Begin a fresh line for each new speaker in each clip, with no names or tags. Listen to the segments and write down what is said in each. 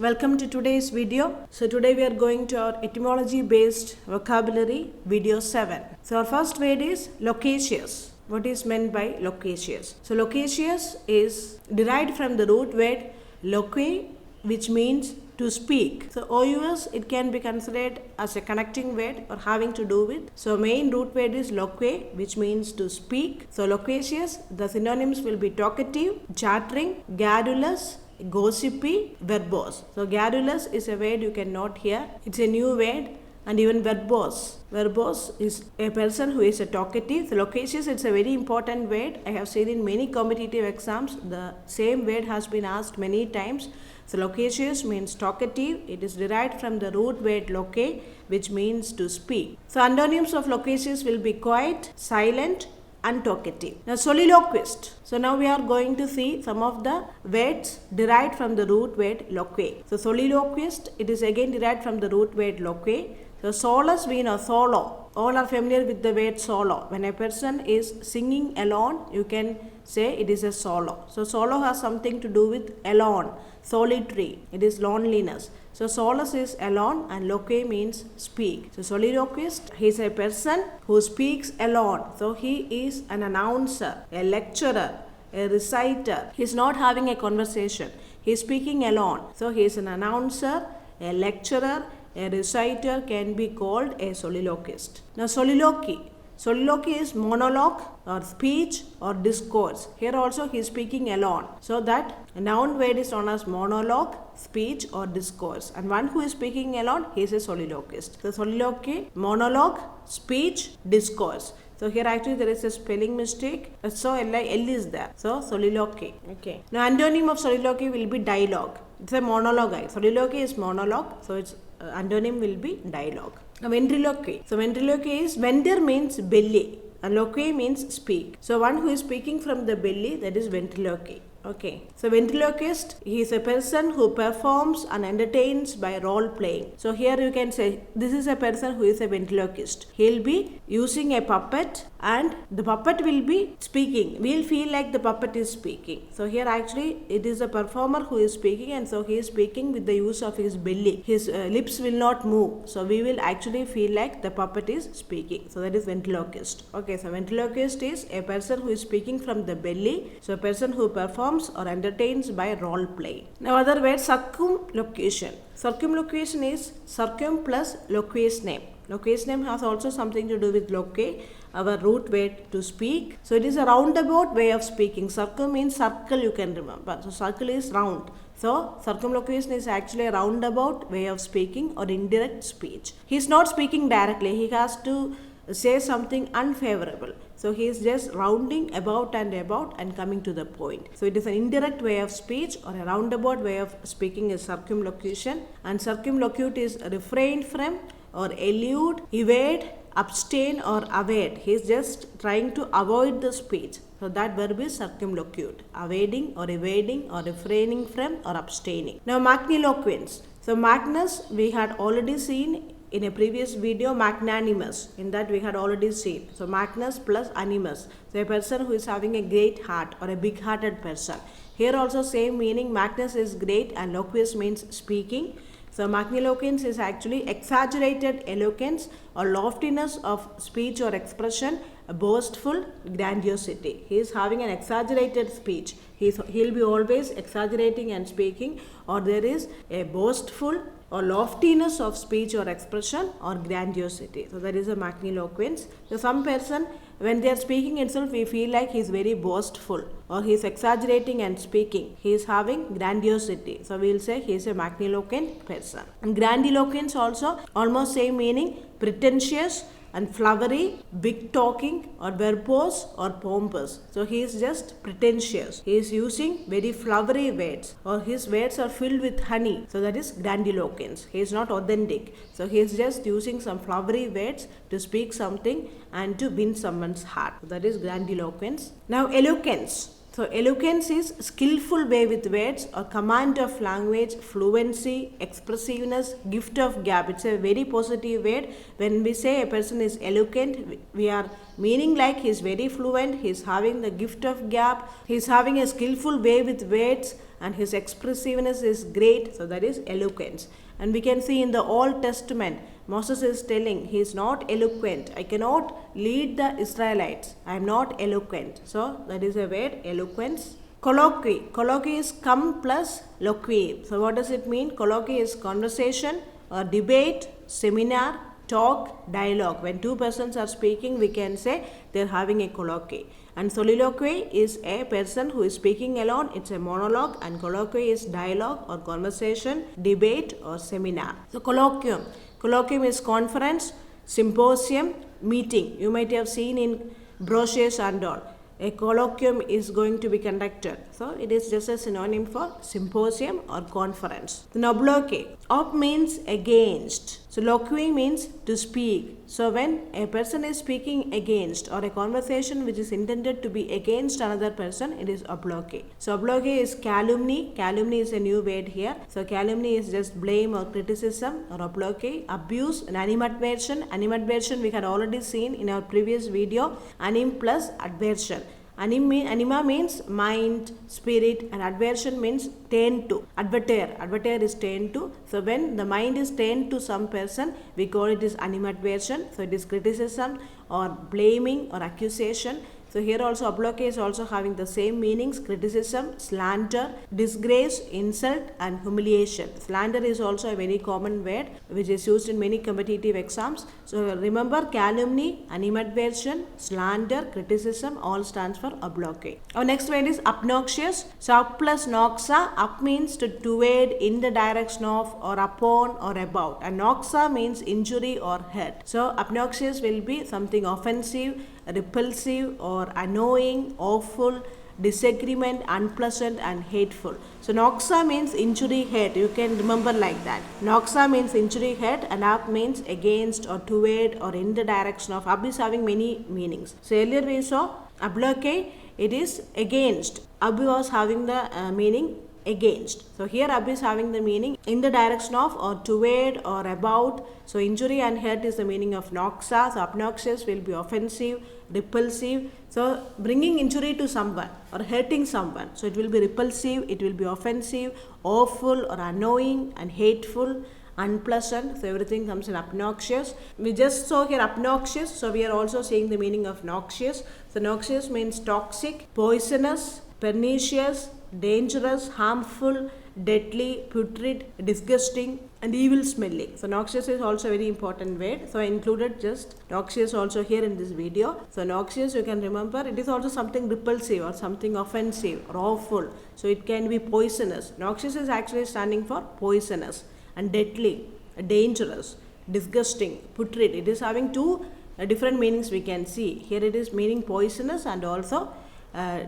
welcome to today's video. So today we are going to our etymology based vocabulary video 7. So our first word is loquacious. What is meant by loquacious? So loquacious is derived from the root word loque, which means to speak. So OUS, it can be considered as a connecting word or having to do with. So main root word is loque, which means to speak. So loquacious, the synonyms will be talkative, chattering, garrulous, gossipy, verbose. So garrulous is a word you can note here. It's a new word. And even verbose. Verbose is a person who is a talkative. So loquacious, it's a very important word. I have seen in many competitive exams, the same word has been asked many times. So loquacious means talkative. It is derived from the root word loque, which means to speak. So antonyms of loquacious will be quiet, silent, and talkative. Now soliloquist. So now we are going to see some of the words derived from the root word loque. So soliloquist, it is again derived from the root word loque. So solus, we know solo. All are familiar with the word solo. When a person is singing alone, you can say it is a solo. So solo has something to do with alone, solitary. It is loneliness. So solus is alone and loque means speak. So soliloquist, he is a person who speaks alone. So he is an announcer, a lecturer, a reciter. He is not having a conversation. He is speaking alone. So he is an announcer, a lecturer, a reciter can be called a soliloquist. Now soliloquy. Soliloquy is monologue or speech or discourse. Here also he is speaking alone. So that noun word is known as monologue, speech or discourse. And one who is speaking alone, he is a soliloquist. So soliloquy, monologue, speech, discourse. So here actually there is a spelling mistake. So L is there. So soliloquy. Okay. Now antonym of soliloquy will be dialogue. It's a monologue. Soliloquy is monologue. So its antonym will be dialogue. Now ventriloquy. So ventriloquy is venter means belly and loque means speak. So one who is speaking from the belly, that is ventriloquy. Okay. So ventriloquist, he is a person who performs and entertains by role playing. So here you can say this is a person who is a ventriloquist. He'll be using a puppet and the puppet will be speaking. We'll feel like the puppet is speaking. So here actually it is a performer who is speaking, and so he is speaking with the use of his belly. His lips will not move. So we will actually feel like the puppet is speaking. So that is ventriloquist. Okay. So ventriloquist is a person who is speaking from the belly. So a person who performs or entertains by role play. Now other word, circumlocution. Circumlocution is circum plus loquacious name. Loquacious name has also something to do with loque, our root word to speak. So it is a roundabout way of speaking. Circum means circle, you can remember. So circle is round. So circumlocution is actually a roundabout way of speaking or indirect speech. He is not speaking directly. He has to say something unfavorable. So he is just rounding about and coming to the point. So it is an indirect way of speech or a roundabout way of speaking is circumlocution. And circumlocute is refrain from or elude, evade, abstain or evade. He is just trying to avoid the speech. So that verb is circumlocute, evading or evading or refraining from or abstaining. Now magniloquence. So Magnus we had already seen in a previous video, magnanimous. In that we had already seen. So Magnus plus animus. So a person who is having a great heart or a big hearted person. Here also same meaning. Magnus is great and loquacious means speaking. So magniloquence is actually exaggerated eloquence or loftiness of speech or expression, a boastful grandiosity. He is having an exaggerated speech. He'll be always exaggerating and speaking, or there is a boastful or loftiness of speech or expression or grandiosity. So that is a magniloquence. So some person, when they are speaking itself, we feel like he is very boastful or he is exaggerating and speaking. He is having grandiosity. So we will say he is a magniloquent person. And grandiloquence also almost same meaning, pretentious and flowery, big talking or verbose or pompous. So he is just pretentious. He is using very flowery words or his words are filled with honey. So that is grandiloquence. He is not authentic. So he is just using some flowery words to speak something and to win someone's heart. So that is grandiloquence. Now eloquence. So eloquence is skillful way with words or command of language, fluency, expressiveness, gift of gab. It's a very positive word. When we say a person is eloquent, we are meaning like he is very fluent, he is having the gift of gab, he is having a skillful way with words, and his expressiveness is great. So that is eloquence. And we can see in the Old Testament, Moses is telling he is not eloquent. I cannot lead the Israelites. I am not eloquent. So that is a word, eloquence. Colloquy. Colloquy is come plus loquy. So what does it mean? Colloquy is conversation or debate, seminar, talk, dialogue. When two persons are speaking, we can say they are having a colloquy. And soliloquy is a person who is speaking alone. It's a monologue, and colloquy is dialogue or conversation, debate or seminar. So colloquium. Colloquium is conference, symposium, meeting. You might have seen in brochures and all. A colloquium is going to be conducted. So it is just a synonym for symposium or conference. Then obloquy. Ob means against. So loquy means to speak. So when a person is speaking against, or a conversation which is intended to be against another person, it is obloquy. So obloquy is calumny. Calumny is a new word here. So calumny is just blame or criticism, or obloquy. Abuse and animadversion. Animadversion we had already seen in our previous video. Anim plus adversion. Anima means mind, spirit, and adversion means tend to. Advertere. Advertere is tend to. So when the mind is tend to some person, we call it as animadversion. So it is criticism or blaming or accusation. So here also obloquy is also having the same meanings: criticism, slander, disgrace, insult, and humiliation. Slander is also a very common word which is used in many competitive exams. So remember, calumny, animadversion, slander, criticism all stands for obloquy. Our next word is obnoxious. So up plus noxa. Up means toward, in the direction of, or upon, or about. And noxa means injury or hurt. So obnoxious will be something offensive, repulsive, or annoying, awful, disagreement, unpleasant, and hateful. So noxa means injury, hurt. You can remember like that. Noxa means injury, hurt, and up means against or toward or in the direction of. Up is having many meanings. So earlier we saw obloquy, it is against. Ab was having the meaning against. So here ab is having the meaning in the direction of, or toward, or about. So injury and hurt is the meaning of noxa. So obnoxious will be offensive, repulsive. So bringing injury to someone or hurting someone. So it will be repulsive, it will be offensive, awful or annoying, and hateful, unpleasant. So everything comes in obnoxious. We just saw here obnoxious. So we are also seeing the meaning of noxious. So noxious means toxic, poisonous, pernicious, dangerous, harmful, deadly, putrid, disgusting, and evil smelling. So noxious is also a very important word. So I included just noxious also here in this video. So noxious, you can remember, it is also something repulsive or something offensive or awful. So it can be poisonous. Noxious is actually standing for poisonous, and deadly, dangerous, disgusting, putrid. It is having two different meanings we can see. Here it is meaning poisonous and also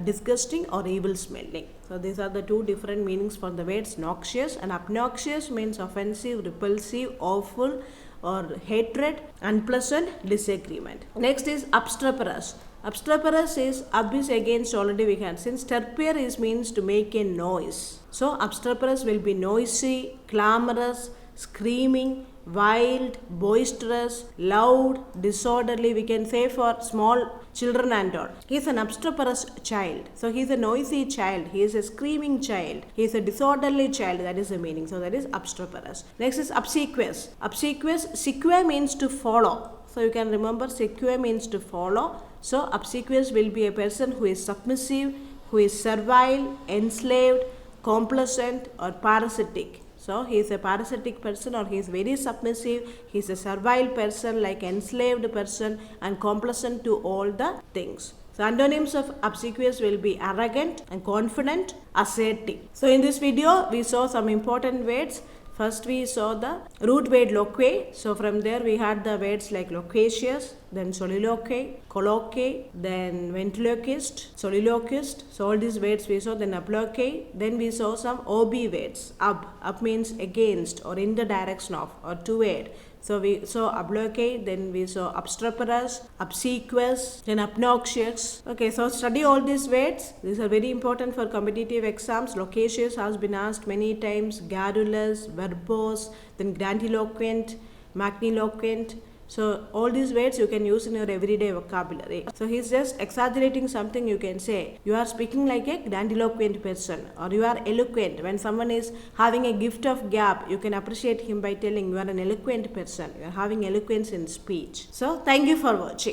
disgusting or evil smelling. So these are the two different meanings for the words noxious. And obnoxious means offensive, repulsive, awful, or hatred, unpleasant, disagreement. Next is obstreperous. Obstreperous is, ob is against, already we had seen. Sterpere is means to make a noise. So obstreperous will be noisy, clamorous, screaming, wild, boisterous, loud, disorderly. We can say for small children and all. He is an obstreperous child. So he is a noisy child. He is a screaming child. He is a disorderly child. That is the meaning. So that is obstreperous. Next is obsequious. Obsequious, seque means to follow. So you can remember seque means to follow. So obsequious will be a person who is submissive, who is servile, enslaved, complacent, or parasitic. So he is a parasitic person, or he is very submissive, he is a servile person, like enslaved person, and complacent to all the things. So antonyms of obsequious will be arrogant and confident, assertive. So in this video we saw some important words. First we saw the root word loquy. So from there we had the words like loquacious, then soliloquy, colloquy, then ventriloquist, soliloquist. So all these words we saw. Then obloquy. Then we saw some ob words. Up means against or in the direction of or toward. So we saw ablocate, then we saw obstreperous, obsequious, then obnoxious. Okay, so study all these words. These are very important for competitive exams. Loquacious has been asked many times, garrulous, verbose, then grandiloquent, magniloquent. So all these words you can use in your everyday vocabulary. So he's just exaggerating something, you can say. You are speaking like a grandiloquent person, or you are eloquent. When someone is having a gift of gab, you can appreciate him by telling you are an eloquent person. You are having eloquence in speech. So thank you for watching.